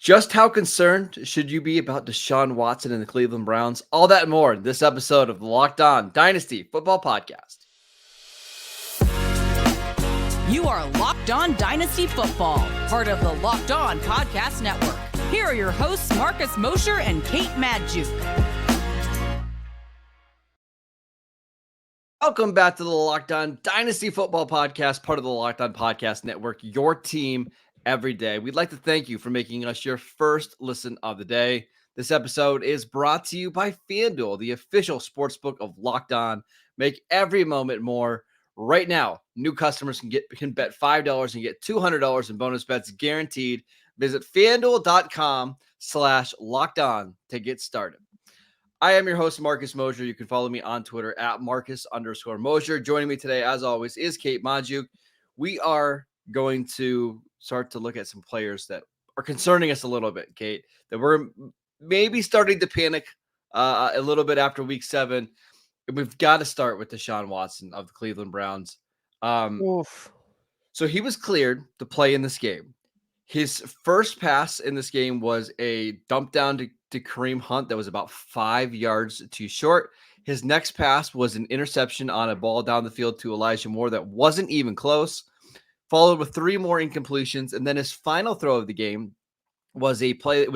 Just how concerned should you be about Deshaun Watson and the Cleveland Browns? All that and more in this episode of the Locked On Dynasty Football Podcast. You are Locked On Dynasty Football, part of the Locked On Podcast Network. Here are your hosts, Marcus Mosher and Kate Madjuk. Welcome back to the Locked On Dynasty Football Podcast, part of the Locked On Podcast Network, your team every day. We'd like to thank you for making us your first listen of the day. This episode is brought to you by FanDuel, the official sportsbook of Locked On. Make every moment more. Right now, new customers can bet $5 and get $200 in bonus bets guaranteed. Visit FanDuel.com/lockedon to get started. I am your host, Marcus Mosher. You can follow me on Twitter at Marcus_Mosher. Joining me today, as always, is Kate Madjuk. We are going to start to look at some players that are concerning us a little bit, Kate, that we're maybe starting to panic a little bit after week 7. And we've got to start with Deshaun Watson of the Cleveland Browns. So he was cleared to play in this game. His first pass in this game was a dump down to Kareem Hunt that was about 5 yards too short. His next pass was an interception on a ball down the field to Elijah Moore that wasn't even close, followed with 3 more incompletions. And then his final throw of the game was a play.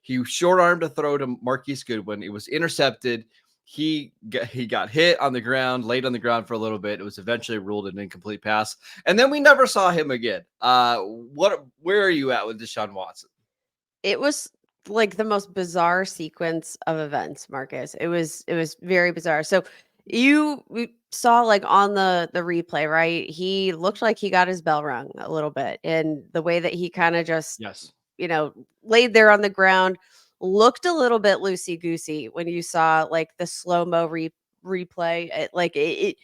He short-armed a throw to Marquise Goodwin. It was intercepted. He got hit on the ground, laid on the ground for a little bit. It was eventually ruled an incomplete pass. And then we never saw him again. Where are you at with Deshaun Watson? It was like the most bizarre sequence of events, Marcus. It was very bizarre. So we saw like on the replay, right? He looked like he got his bell rung a little bit. And the way that he kind of just, laid there on the ground, looked a little bit loosey-goosey when you saw like the slow-mo replay. It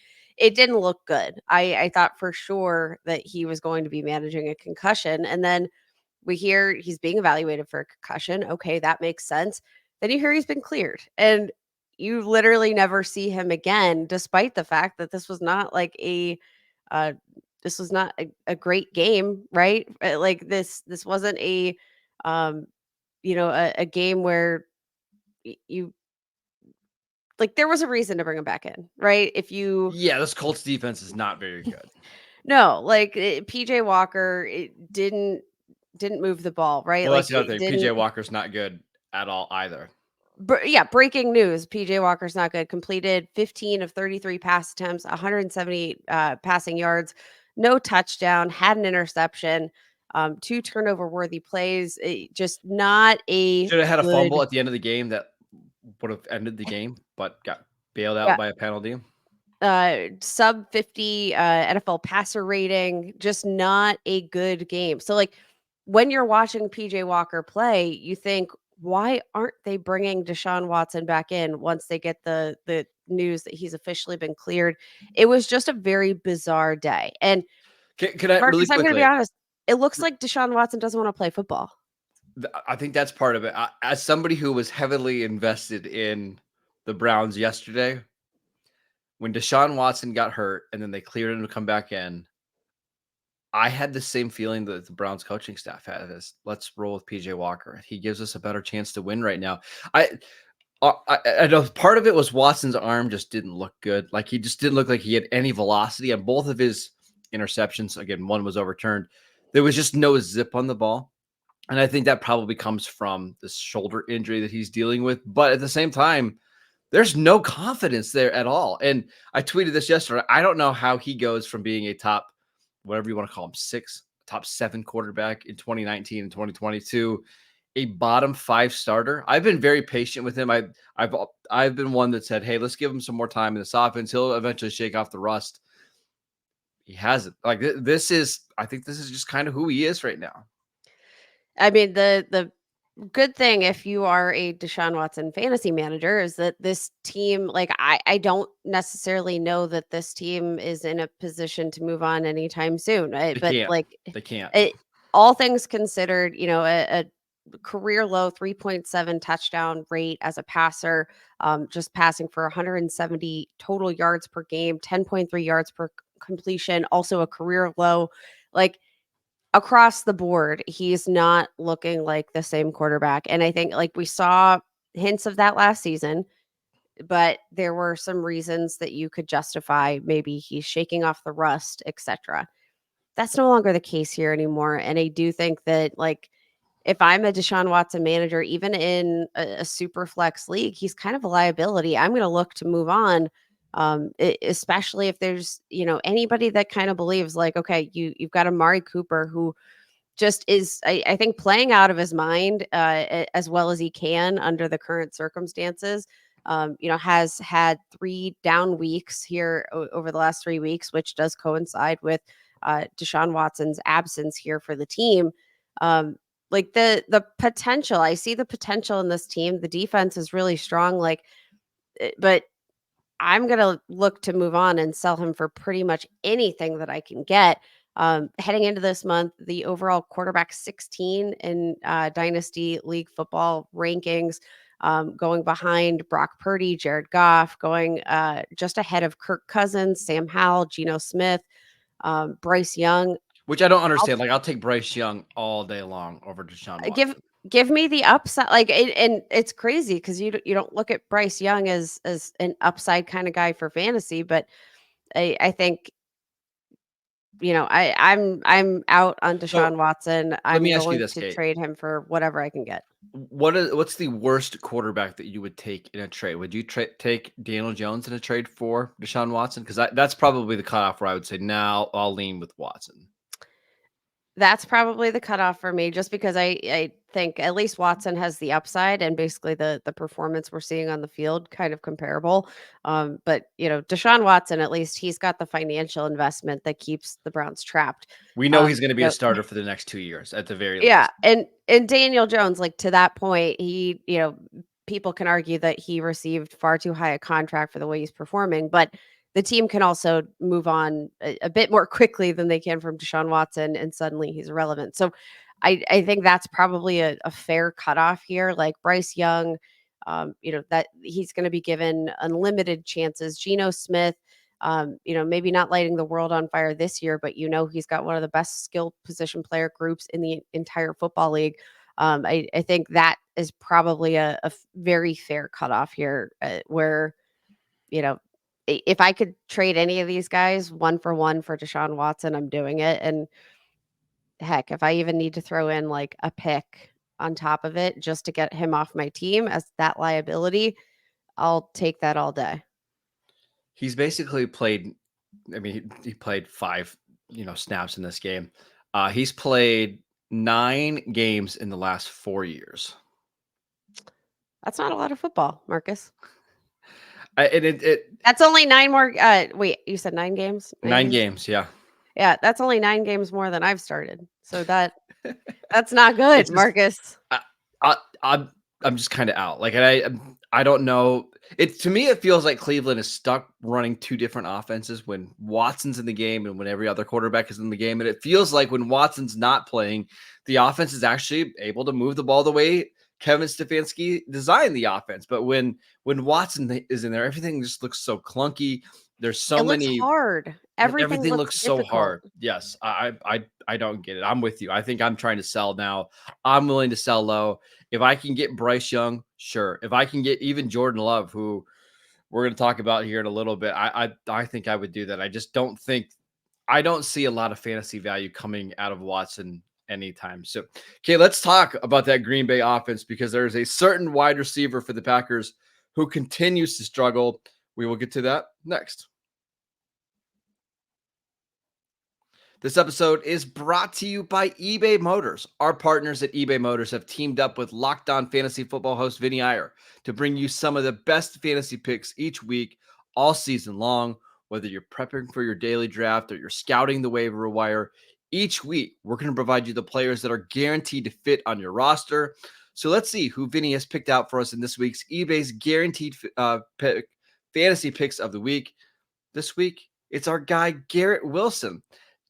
didn't look good. I thought for sure that he was going to be managing a concussion. And then we hear he's being evaluated for a concussion. Okay, that makes sense. Then you hear he's been cleared. And you literally never see him again, despite the fact that this was not like a great game, right? Like this wasn't a a game where you like there was a reason to bring him back in, right? This Colts defense is not very good. No, like PJ Walker didn't move the ball, right? Well, like that's the other thing. PJ Walker's not good at all either. Breaking news. PJ Walker's not good. Completed 15 of 33 pass attempts, 178 passing yards, no touchdown, had an interception, 2 turnover worthy plays. Just not a Should have had a fumble at the end of the game that would have ended the game, but got bailed out by a penalty. Sub 50 NFL passer rating, just not a good game. So like when you're watching PJ Walker play, you think, why aren't they bringing Deshaun Watson back in once they get the news that he's officially been cleared? It was just a very bizarre day. And can I Marcus, really quickly, I'm going to be honest, it looks like Deshaun Watson doesn't want to play football. I think that's part of it. As somebody who was heavily invested in the Browns yesterday, when Deshaun Watson got hurt and then they cleared him to come back in, I had the same feeling that the Browns coaching staff had. Is let's roll with PJ Walker. He gives us a better chance to win right now. I know part of it was Watson's arm just didn't look good. Like he just didn't look like he had any velocity on both of his interceptions. Again, one was overturned. There was just no zip on the ball. And I think that probably comes from this shoulder injury that he's dealing with. But at the same time, there's no confidence there at all. And I tweeted this yesterday. I don't know how he goes from being a top, whatever you want to call him, top 7 quarterback in 2019 and 2022, a bottom 5 starter. I've been very patient with him. I've been one that said, hey, let's give him some more time in this offense. He'll eventually shake off the rust. He hasn't. Like I think this is just kind of who he is right now. I mean, the good thing if you are a Deshaun Watson fantasy manager is that this team, like I don't necessarily know that this team is in a position to move on anytime soon. Right? They can't. All things considered, a career low 3.7 touchdown rate as a passer, just passing for 170 total yards per game, 10.3 yards per completion, also a career low. Like across the board, he's not looking like the same quarterback. And I think like we saw hints of that last season, but there were some reasons that you could justify maybe he's shaking off the rust, etc. That's no longer the case here anymore. And I do think that like if I'm a Deshaun Watson manager, even in a super flex league, he's kind of a liability. I'm going to look to move on, especially if there's anybody that kind of believes like, okay, you've got Amari Cooper who just is, I think, playing out of his mind as well as he can under the current circumstances. Has had 3 down weeks here over the last 3 weeks, which does coincide with Deshaun Watson's absence here for the team. Like the potential, I see the potential in this team. The defense is really strong, but I'm gonna look to move on and sell him for pretty much anything that I can get. Heading into this month, the overall quarterback 16 in Dynasty League football rankings, going behind Brock Purdy, Jared Goff, going just ahead of Kirk Cousins, Sam Howell, Geno Smith, Bryce Young. Which I don't understand. I'll take Bryce Young all day long over Deshaun Watson. Give me the upside. And it's crazy because you don't look at Bryce Young as an upside kind of guy for fantasy, but I think I'm out on Deshaun Watson. Let me ask you this, to Kate. trade him for whatever I can get. What's the worst quarterback that you would take in a trade? Would you take Daniel Jones in a trade for Deshaun Watson? Because that's probably the cutoff where I would say now I'll lean with Watson. That's probably the cutoff for me, just because I think at least Watson has the upside and basically the performance we're seeing on the field kind of comparable. But Deshaun Watson, at least he's got the financial investment that keeps the Browns trapped. We know he's going to be a starter for the next 2 years at the very least. Yeah, and Daniel Jones, like to that point, he people can argue that he received far too high a contract for the way he's performing, but the team can also move on a bit more quickly than they can from Deshaun Watson, and suddenly he's irrelevant. So I think that's probably a fair cutoff here. Like Bryce Young, that he's going to be given unlimited chances. Geno Smith, maybe not lighting the world on fire this year, but he's got one of the best skill position player groups in the entire football league. I think that is probably a very fair cutoff here, where if I could trade any of these guys 1-for-1 for Deshaun Watson, I'm doing it. And heck, if I even need to throw in like a pick on top of it just to get him off my team as that liability, I'll take that all day. He's basically played, he played 5, snaps in this game. He's played 9 games in the last 4 years. That's not a lot of football, Marcus. That's only 9 more. Wait, you said 9 games? 9 games, yeah. Yeah, that's only 9 games more than I've started. So that's not good, Marcus. I'm just kind of out. Like I don't know. To me, it feels like Cleveland is stuck running 2 different offenses when Watson's in the game and when every other quarterback is in the game. And it feels like when Watson's not playing, the offense is actually able to move the ball the way Kevin Stefanski designed the offense. But when Watson is in there, everything just looks so clunky. There's so many. Looks hard. Everything looks so hard. Yes, I don't get it. I'm with you. I think I'm trying to sell now. I'm willing to sell low. If I can get Bryce Young, sure. If I can get even Jordan Love, who we're going to talk about here in a little bit, I think I would do that. I just don't see a lot of fantasy value coming out of Watson anytime. So, okay, let's talk about that Green Bay offense, because there's a certain wide receiver for the Packers who continues to struggle. We will get to that next. This episode is brought to you by eBay Motors. Our partners at eBay Motors have teamed up with Locked On Fantasy Football host Vinny Iyer to bring you some of the best fantasy picks each week, all season long. Whether you're prepping for your daily draft or you're scouting the waiver wire, each week we're going to provide you the players that are guaranteed to fit on your roster. So let's see who Vinny has picked out for us in this week's eBay's guaranteed fantasy picks of the week. This week, it's our guy Garrett Wilson.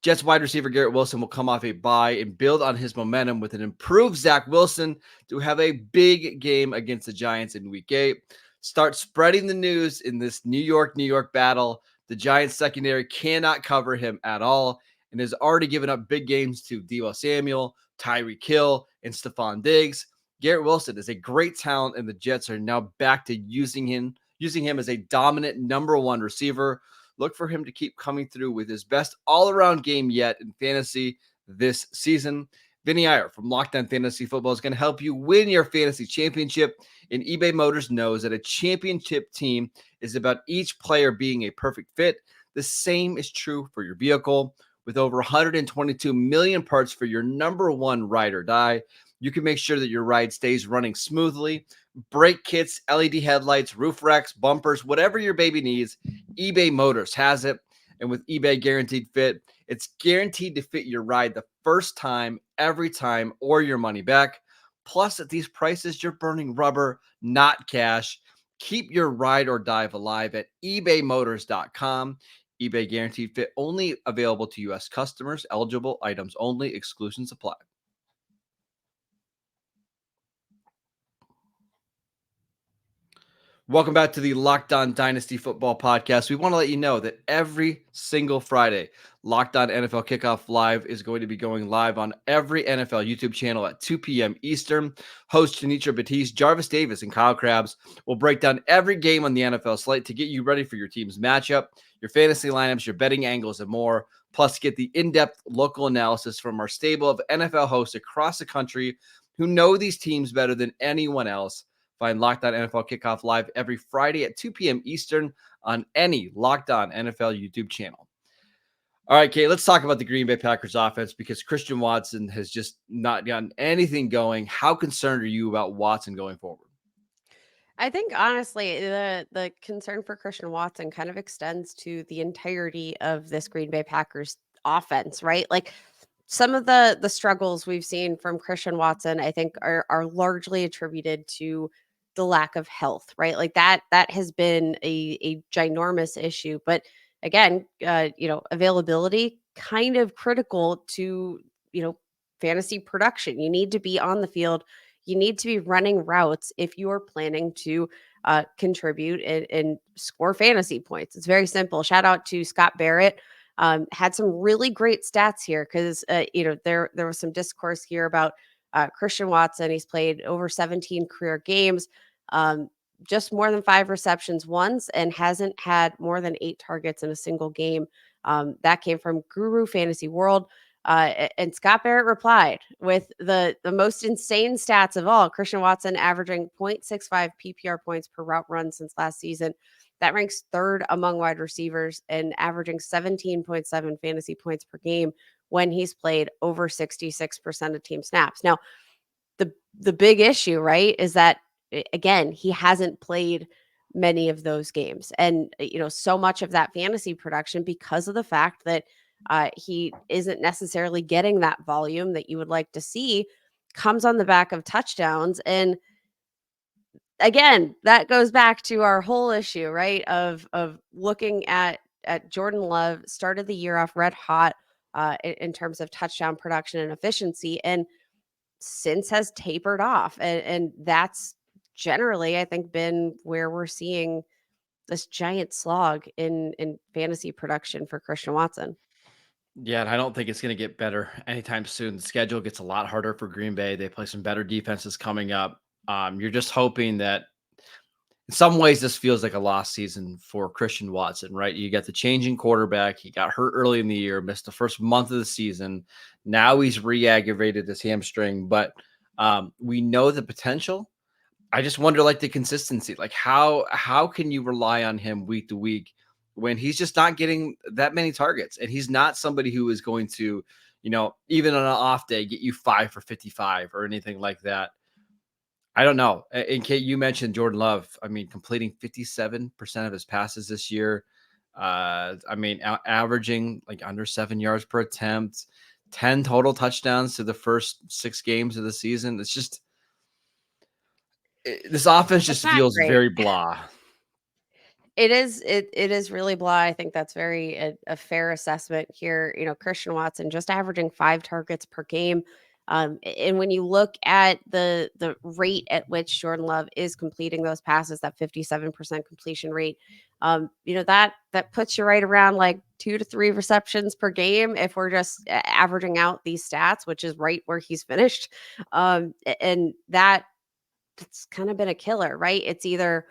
Jets wide receiver Garrett Wilson will come off a bye and build on his momentum with an improved Zach Wilson to have a big game against the Giants in Week 8. Start spreading the news in this New York battle. The Giants secondary cannot cover him at all, and has already given up big games to Deebo Samuel, Tyreek Hill, and Stephon Diggs. Garrett Wilson is a great talent, and the Jets are now back to using him as a dominant number one receiver. Look for him to keep coming through with his best all-around game yet in fantasy this season. Vinny Iyer from Locked On Fantasy Football is going to help you win your fantasy championship. And eBay Motors knows that a championship team is about each player being a perfect fit. The same is true for your vehicle. With over 122 million parts for your number one ride or die, you can make sure that your ride stays running smoothly. Brake kits, LED headlights, roof racks, bumpers, whatever your baby needs, eBay Motors has it. And with eBay Guaranteed Fit, it's guaranteed to fit your ride the first time, every time, or your money back. Plus, at these prices, you're burning rubber, not cash. Keep your ride or dive alive at ebaymotors.com. eBay Guaranteed Fit only available to U.S. customers. Eligible items only. Exclusions apply. Welcome back to the Locked On Dynasty Football Podcast. We want to let you know that every single Friday, Locked On NFL Kickoff Live is going to be going live on every NFL YouTube channel at 2 p.m. Eastern. Hosts Janitra Batiste, Jarvis Davis, and Kyle Krabs will break down every game on the NFL slate to get you ready for your team's matchup, your fantasy lineups, your betting angles, and more. Plus, get the in-depth local analysis from our stable of NFL hosts across the country who know these teams better than anyone else. Find Locked On NFL Kickoff Live every Friday at 2 p.m. Eastern on any Locked On NFL YouTube channel. All right, Kate, let's talk about the Green Bay Packers offense because Christian Watson has just not gotten anything going. How concerned are you about Watson going forward? I think honestly, the concern for Christian Watson kind of extends to the entirety of this Green Bay Packers offense, right? Like some of the struggles we've seen from Christian Watson, I think are largely attributed to the lack of health, right? Like that has been a ginormous issue. But again, availability kind of critical to, fantasy production. You need to be on the field. You need to be running routes if you are planning to contribute and score fantasy points. It's very simple. Shout out to Scott Barrett. Had some really great stats here because there was some discourse here about Christian Watson. He's played over 17 career games, just more than 5 receptions once, and hasn't had more than 8 targets in a single game. That came from Guru Fantasy World. And Scott Barrett replied with the most insane stats of all. Christian Watson averaging 0.65 PPR points per route run since last season. That ranks third among wide receivers and averaging 17.7 fantasy points per game when he's played over 66% of team snaps. Now, the big issue, right, is that again, he hasn't played many of those games. And so much of that fantasy production because of the fact that he isn't necessarily getting that volume that you would like to see comes on the back of touchdowns. And again, that goes back to our whole issue, right? Of looking at Jordan Love started the year off red hot in terms of touchdown production and efficiency, and since has tapered off. And that's generally, I think, been where we're seeing this giant slog in fantasy production for Christian Watson. Yeah, and I don't think it's going to get better anytime soon. The schedule gets a lot harder for Green Bay. They play some better defenses coming up. You're just hoping that in some ways this feels like a lost season for Christian Watson, right? You got the changing quarterback. He got hurt early in the year, missed the first month of the season. Now he's re-aggravated his hamstring, but we know the potential. I just wonder, like, the consistency, like how can you rely on him week to week when he's just not getting that many targets, and he's not somebody who is going to, even on an off day, get you 5 for 55 or anything like that. I don't know. And Kate, you mentioned Jordan Love. I mean, completing 57% of his passes this year. Averaging like under 7 yards per attempt, 10 total touchdowns to the first 6 games of the season. It's just this offense just feels Great. very blah. It is really blah. I think that's very a fair assessment here. Christian Watson just averaging 5 targets per game. And when you look at the rate at which Jordan Love is completing those passes, that 57% completion rate, that puts you right around like 2 to 3 receptions per game if we're just averaging out these stats, which is right where he's finished. And that it's kind of been a killer, right? It's either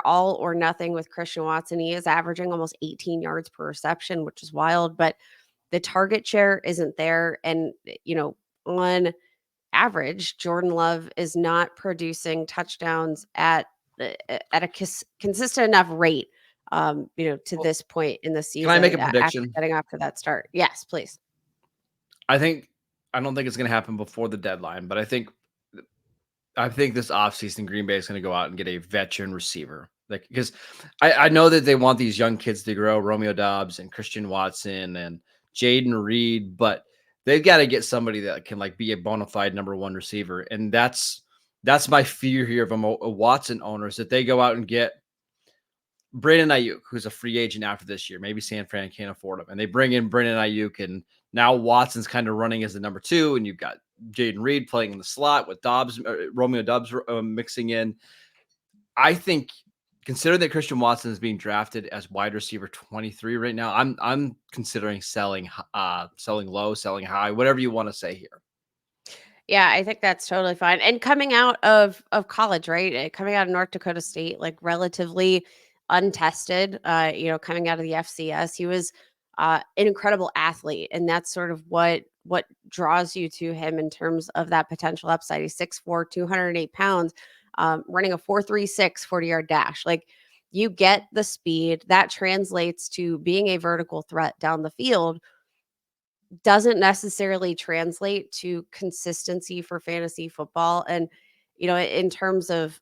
all or nothing with Christian Watson. He is averaging almost 18 yards per reception, which is wild, but the target share isn't there. And, on average, Jordan Love is not producing touchdowns at a consistent enough rate, to Well, this point in the can I make season a after prediction? getting off to that start. Yes, please. I don't think it's going to happen before the deadline, but I think this offseason Green Bay is going to go out and get a veteran receiver. Like, because I know that they want these young kids to grow, Romeo Doubs and Christian Watson and Jaden Reed, but they've got to get somebody that can like be a bona fide number one receiver. And that's my fear here of a Watson owner is that they go out and get Brandon Ayuk, who's a free agent after this year. Maybe San Fran can't afford him. And they bring in Brandon Ayuk, and now Watson's kind of running as the number two, and you've got Jaden Reed playing in the slot with Romeo Doubs mixing in. I think, considering that Christian Watson is being drafted as wide receiver 23 right now, I'm considering selling low, selling high, whatever you want to say here. Yeah, I think that's totally fine. And coming out of college, right? Coming out of North Dakota State, like relatively untested, coming out of the FCS, he was an incredible athlete. And that's sort of what draws you to him in terms of that potential upside. He's 6'4", 208 pounds, running a 4.36 40-yard dash. Like, you get the speed that translates to being a vertical threat down the field. Doesn't necessarily translate to consistency for fantasy football. And, in terms of,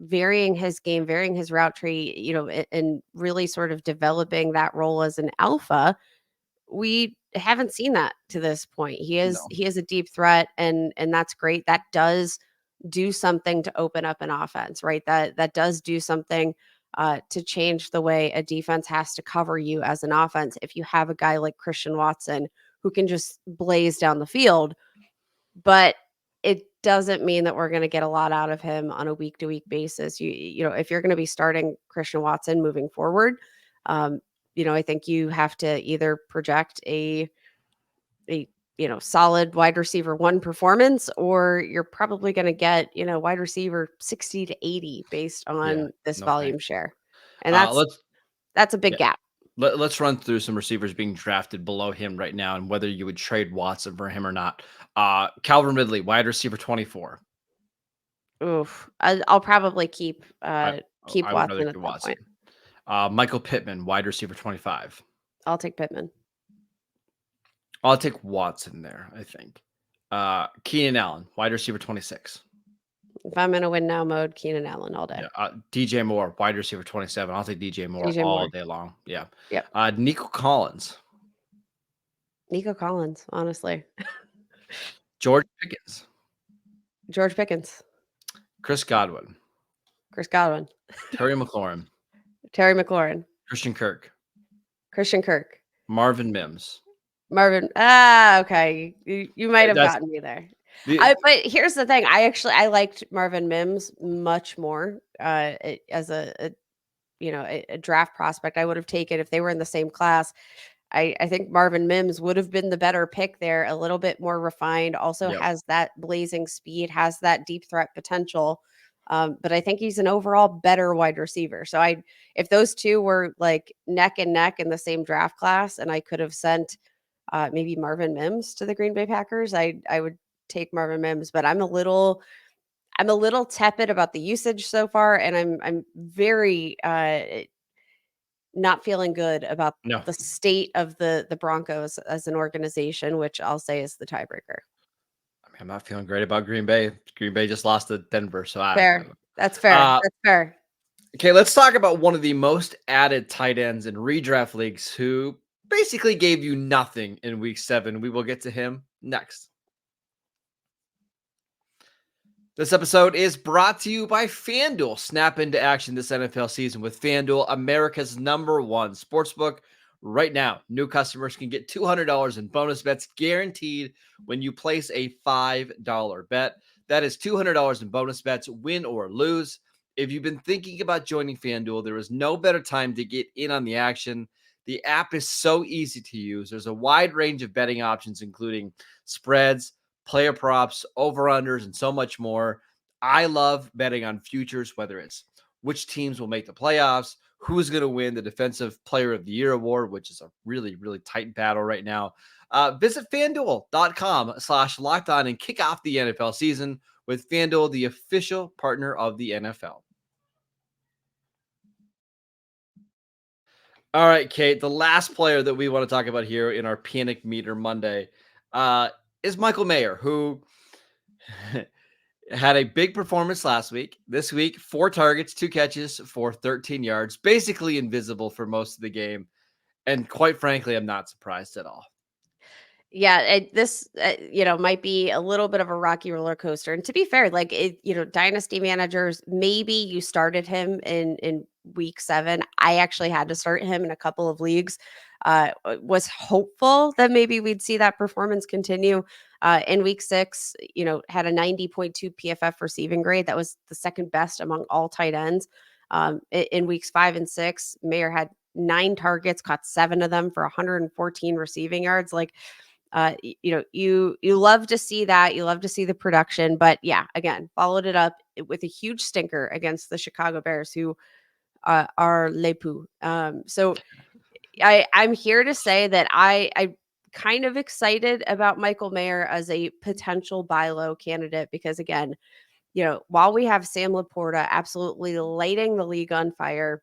varying his game, varying his route tree, and really sort of developing that role as an alpha, we haven't seen that to this point. He is No. he is a deep threat, and that's great. That does do something to open up an offense, right? That does do something to change the way a defense has to cover you as an offense. If you have a guy like Christian Watson who can just blaze down the field, but it doesn't mean that we're going to get a lot out of him on a week to week basis. If you're going to be starting Christian Watson moving forward, I think you have to either project a solid wide receiver 1 performance, or you're probably going to get, wide receiver 60 to 80 based Yeah, on this no volume thanks. share. And Let's that's a big yeah, gap. let's run through some receivers being drafted below him right now and whether you would trade Watson for him or not. Calvin Ridley, wide receiver 24. Oof. I'll probably keep I would rather Watson at keep that Watson. point. Michael Pittman, wide receiver 25. I'll take Pittman. I'll take Watson there, I think. Keenan Allen, wide receiver 26. If I'm in a win now mode, Keenan Allen all day. Yeah. DJ Moore, wide receiver 27. I'll take DJ Moore DJ all Moore. day long. Yeah. Yep. Nico Collins. Nico Collins, honestly. George Pickens. George Pickens. Chris Godwin. Terry McLaurin. Christian Kirk. Marvin Mims. Okay. You might have That's gotten me there. But here's the thing. I liked Marvin Mims much more as a draft prospect. I would have taken if they were in the same class. I think Marvin Mims would have been the better pick there, a little bit more refined, also has that blazing speed, has that deep threat potential. But I think he's an overall better wide receiver. So if those two were like neck and neck in the same draft class, and I could have sent maybe Marvin Mims to the Green Bay Packers, I would take Marvin Mims. But I'm a little tepid about the usage so far, and I'm very not feeling good about the state of the Broncos as an organization, which I'll say is the tiebreaker. I mean, I'm not feeling great about Green Bay. Green Bay just lost to Denver, so fair. That's fair. That's fair. Okay, let's talk about one of the most added tight ends in redraft leagues who basically gave you nothing in week 7. We will get to him next. This episode is brought to you by FanDuel. Snap into action this NFL season with FanDuel, America's #1 sportsbook. right now. New customers can get $200 in bonus bets guaranteed when you place a $5 bet. That is $200 in bonus bets, win or lose. If you've been thinking about joining FanDuel, there is no better time to get in on the action. The app is so easy to use. There's a wide range of betting options, including spreads, player props, over-unders, and so much more. I love betting on futures, whether it's which teams will make the playoffs, who's going to win the Defensive Player of the Year award, which is a really, really tight battle right now. Visit FanDuel.com/lockedon and kick off the NFL season with FanDuel, the official partner of the NFL. All right, Kate, the last player that we want to talk about here in our Panic Meter Monday is Michael Mayer, who had a big performance last week. This week, 4 targets, 2 catches for 13 yards, basically invisible for most of the game. And quite frankly, I'm not surprised at all. Yeah, this might be a little bit of a rocky roller coaster. And to be fair, like dynasty managers, maybe you started him in week 7. I actually had to start him in a couple of leagues. Was hopeful that maybe we'd see that performance continue. In week 6, had a 90.2 PFF receiving grade. That was the second best among all tight ends. In weeks 5 and 6, Mayer had 9 targets, caught 7 of them for 114 receiving yards. Like, you love to see that. You love to see the production, but yeah, again, followed it up with a huge stinker against the Chicago Bears, who are les poux. So I'm here to say that I'm kind of excited about Michael Mayer as a potential buy low candidate, because again, while we have Sam Laporta absolutely lighting the league on fire,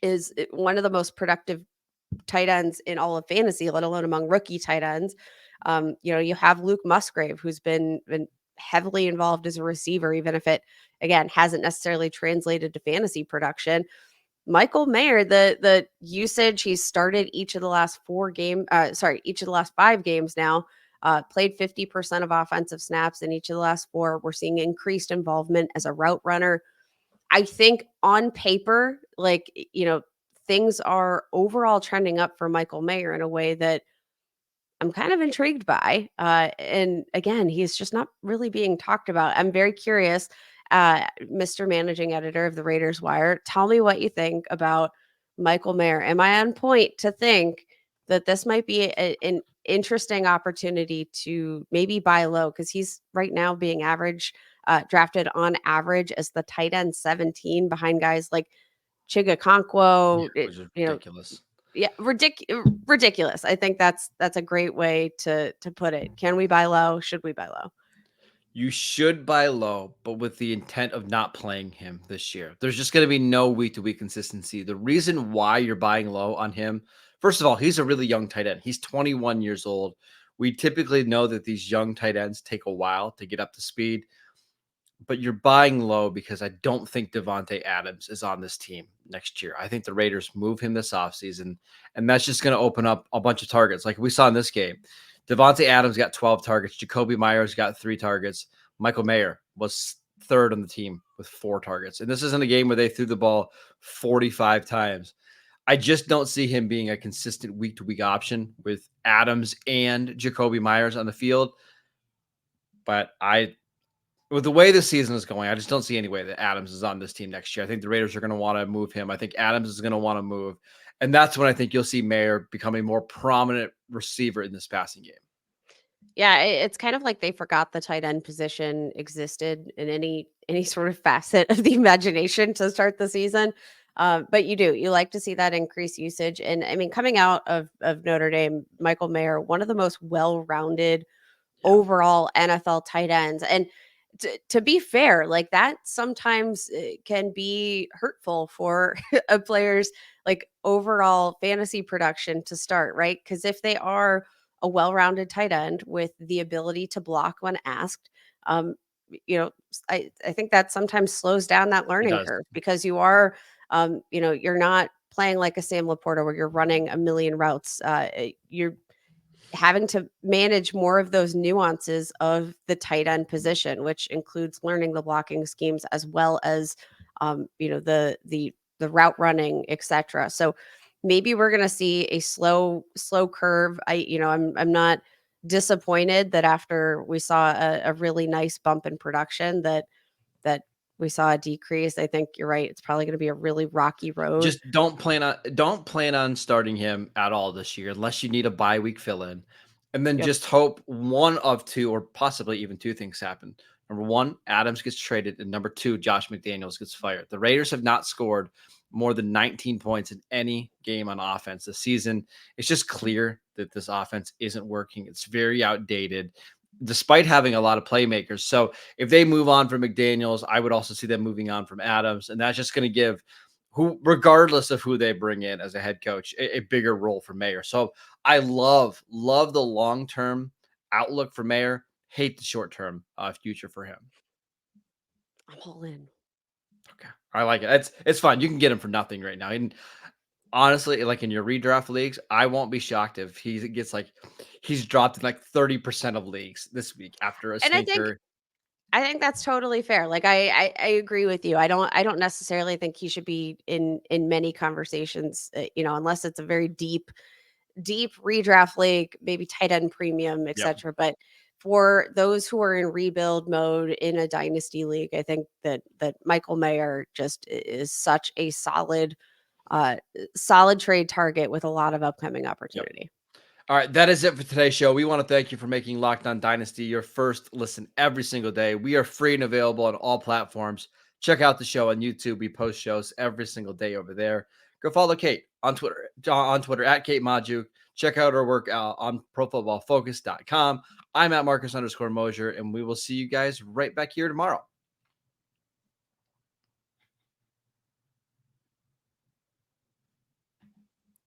is one of the most productive tight ends in all of fantasy, let alone among rookie tight ends. You have Luke Musgrave, who's been heavily involved as a receiver, even if it, again, hasn't necessarily translated to fantasy production. Michael Mayer, the usage, he's started each of the last 5 games now, played 50% of offensive snaps in each of the last 4. We're seeing increased involvement as a route runner. I think on paper, things are overall trending up for Michael Mayer in a way that I'm kind of intrigued by. And again, he's just not really being talked about. I'm very curious, Mr. Managing Editor of the Raiders Wire, tell me what you think about Michael Mayer. Am I on point to think that this might be an interesting opportunity to maybe buy low? Because he's right now being drafted on average as the tight end 17 behind guys like Chigakonkwo, Which is ridiculous. yeah, ridiculous. I think that's a great way to put it. Can we buy low? Should we buy low? You should buy low, but with the intent of not playing him this year. There's just going to be no week-to-week consistency. The reason why you're buying low on him, first of all, he's a really young tight end. He's 21 years old. We typically know that these young tight ends take a while to get up to speed, but you're buying low because I don't think Davante Adams is on this team next year. I think the Raiders move him this offseason, and that's just going to open up a bunch of targets. Like we saw in this game, Davante Adams got 12 targets. Jacoby Myers got 3 targets. Michael Mayer was 3rd on the team with 4 targets. And this isn't a game where they threw the ball 45 times. I just don't see him being a consistent week-to-week option with Adams and Jacoby Myers on the field. But with the way the season is going, I just don't see any way that Adams is on this team next year. I think the Raiders are going to want to move him. I think Adams is going to want to move. And that's when I think you'll see Mayer become a more prominent receiver in this passing game. Yeah, it's kind of like they forgot the tight end position existed in any sort of facet of the imagination to start the season. But you like to see that increased usage. And I mean, coming out of Notre Dame, Michael Mayer, one of the most well-rounded overall NFL tight ends. And to be fair, like that sometimes can be hurtful for a player's like overall fantasy production to start, right? Because if they are a well-rounded tight end with the ability to block when asked, I think that sometimes slows down that learning curve, because you are, you're not playing like a Sam Laporta where you're running a million routes. You're having to manage more of those nuances of the tight end position, which includes learning the blocking schemes as well as, the route running, etc. So maybe we're going to see a slow curve. I'm not disappointed that after we saw a really nice bump in production that we saw a decrease. I think you're right. It's probably going to be a really rocky road. Just don't plan on starting him at all this year unless you need a bye week fill in. And then Yep. just hope one of two or possibly even two things happen. Number one, Adams gets traded, and number two, Josh McDaniels gets fired. The Raiders have not scored more than 19 points in any game on offense this season. It's just clear that this offense isn't working. It's very outdated, despite having a lot of playmakers. So if they move on from McDaniels, I would also see them moving on from Adams, and that's just going to give who, regardless of who they bring in as a head coach, a bigger role for Mayer. So I love the long-term outlook for Mayer. Hate the short-term future for him. I'm all in. Okay, I like it. It's fun. You can get him for nothing right now. And honestly, like in your redraft leagues, I won't be shocked if he gets he's dropped in like 30% of leagues this week after a And stinker. I think that's totally fair. Like I agree with you. I don't necessarily think he should be in many conversations, unless it's a very deep redraft league, maybe tight end premium, Yep. etc. But for those who are in rebuild mode in a dynasty league, I think that Michael Mayer just is such a solid trade target with a lot of upcoming opportunity. All right, that is it for today's show. We want to thank you for making Locked On Dynasty your first listen every single day. We are free and available on all platforms. Check out the show on YouTube. We post shows every single day over there. Go follow Kate on Twitter at Kate Maju. Check out our work on ProFootballFocus.com. I'm at Marcus_Mosier, and we will see you guys right back here tomorrow.